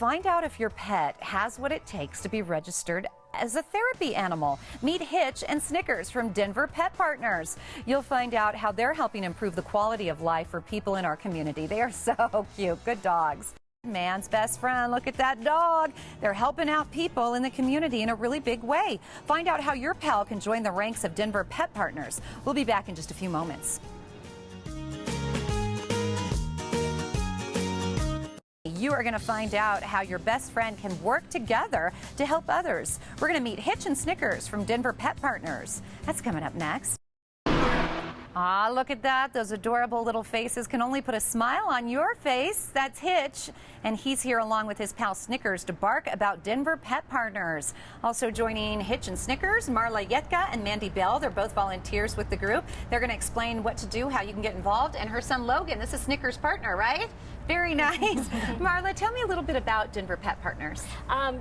find out if your pet has what it takes to be registered as a therapy animal. Meet Hitch and Snickers from Denver Pet Partners. You'll find out how they're helping improve the quality of life for people in our community. They are so cute. Good dogs. Man's best friend. Look at that dog. They're helping out people in the community in a really big way. Find out how your pal can join the ranks of Denver Pet Partners. We'll be back in just a few moments. You are going to find out how your best friend can work together to help others. We're going to meet Hitch and Snickers from Denver Pet Partners. That's coming up next. Ah, look at that. Those adorable little faces can only put a smile on your face. That's Hitch, and he's here along with his pal Snickers to bark about Denver Pet Partners. Also joining Hitch and Snickers, Marla Yetka and Mandy Bell. They're both volunteers with the group. They're going to explain what to do, how you can get involved, and her son Logan. This is Snickers' partner, right? Very nice. Marla, tell me a little bit about Denver Pet Partners.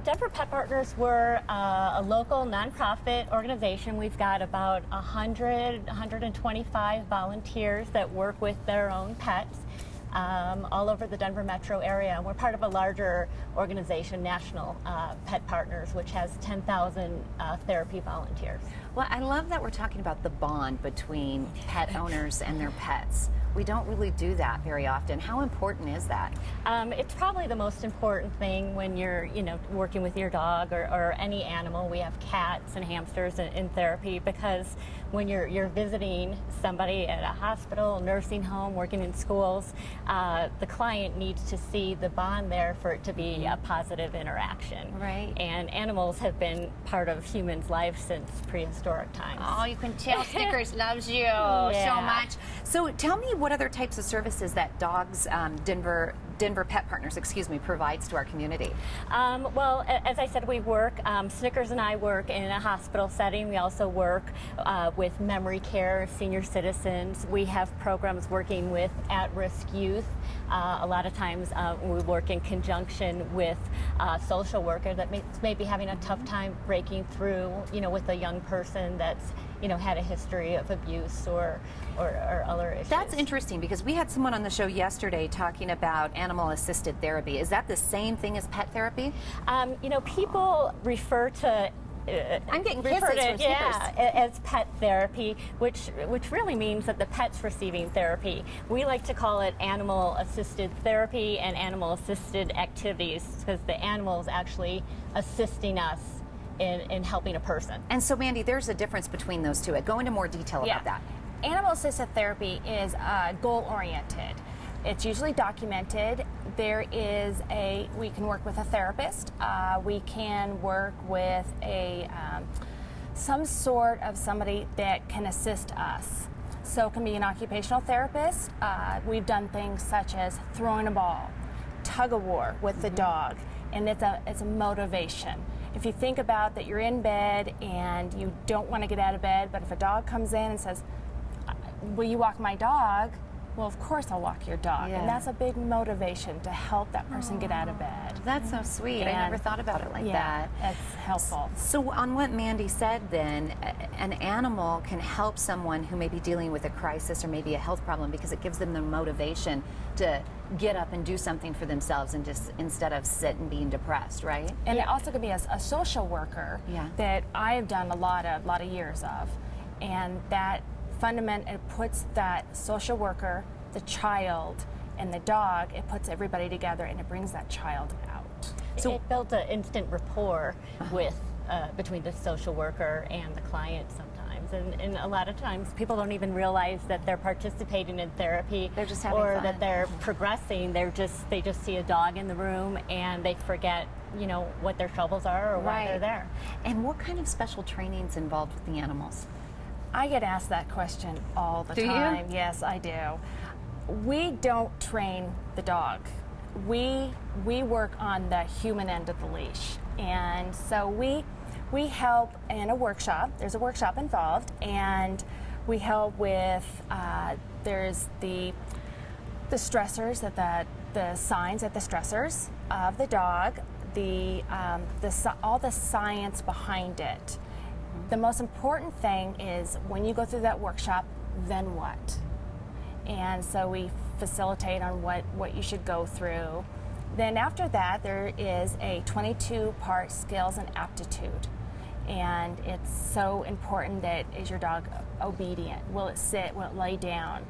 Denver Pet Partners, we're a local nonprofit organization. We've got about 125 volunteers that work with their own pets all over the Denver metro area. We're part of a larger organization, National Pet Partners, which has 10,000 therapy volunteers. Well, I love that we're talking about the bond between pet owners and their pets. We don't really do that very often. How important is that? It's probably the most important thing when you're, working with your dog or any animal. We have cats and hamsters in therapy, because when you're visiting somebody at a hospital, nursing home, working in schools, the client needs to see the bond there for it to be a positive interaction. Right. And animals have been part of humans' lives since prehistoric times. Oh, you can tell Snickers loves you so much. So tell me what other types of services that dogs, Denver Pet Partners, provides to our community. Well, as I said, we work, Snickers and I work in a hospital setting. We also work with memory care, senior citizens. We have programs working with at-risk youth. A lot of times we work in conjunction with a social worker that may be having a tough time breaking through, with a young person that's had a history of abuse or other issues. That's interesting, because we had someone on the show yesterday talking about animal-assisted therapy. Is that the same thing as pet therapy? People refer to I'm getting kisses from Snickers. As pet therapy, which really means that the pet's receiving therapy. We like to call it animal-assisted therapy and animal-assisted activities, because the animal is actually assisting us in helping a person. And so, Mandy, there's a difference between those two. Go into more detail about that. Animal-assisted therapy is goal-oriented. It's usually documented. We can work with a therapist. We can work with some sort of somebody that can assist us. So it can be an occupational therapist. We've done things such as throwing a ball, tug of war with the dog, and it's a motivation. If you think about that, you're in bed and you don't want to get out of bed, but if a dog comes in and says, "Will you walk my dog?" Well, of course I'll walk your dog. Yeah. And that's a big motivation to help that person get out of bed. That's so sweet. I never thought about it like that. It's helpful. So on what Mandy said then, an animal can help someone who may be dealing with a crisis or maybe a health problem, because it gives them the motivation to get up and do something for themselves, and just instead of sit and being depressed, right? And it also could be a social worker that I have done a lot of years of. And that it puts that social worker, the child, and the dog, it puts everybody together, and it brings that child out. So it built an instant rapport with between the social worker and the client sometimes. And a lot of times people don't even realize that they're participating in therapy. They're just having or fun. That they're progressing. They just see a dog in the room and they forget what their troubles are or why they're there. And what kind of special training's involved with the animals? I get asked that question all the time. Do you? Yes, I do. We don't train the dog. We work on the human end of the leash. And so we help in a workshop. There's a workshop involved, and we help with there's the stressors, the signs at the stressors of the dog, all the science behind it. The most important thing is when you go through that workshop, then what? And so we facilitate on what you should go through, Then after that, there is a 22-part skills and aptitude. And it's so important that is your dog obedient? Will it sit? Will it lay down?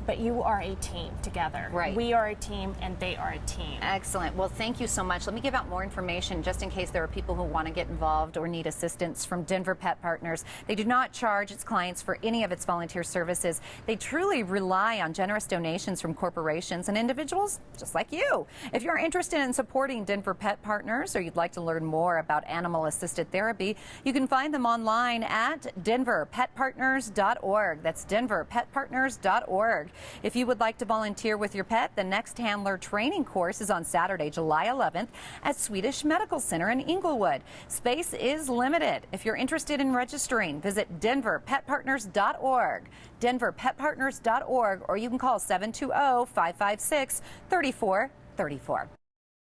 But you are a team together. Right. We are a team and they are a team. Excellent. Well, thank you so much. Let me give out more information just in case there are people who want to get involved or need assistance from Denver Pet Partners. They do not charge its clients for any of its volunteer services. They truly rely on generous donations from corporations and individuals just like you. If you're interested in supporting Denver Pet Partners or you'd like to learn more about animal-assisted therapy, you can find them online at denverpetpartners.org. That's denverpetpartners.org. If you would like to volunteer with your pet, the Next Handler training course is on Saturday, July 11th at Swedish Medical Center in Inglewood. Space is limited. If you're interested in registering, visit denverpetpartners.org, denverpetpartners.org, or you can call 720-556-3434.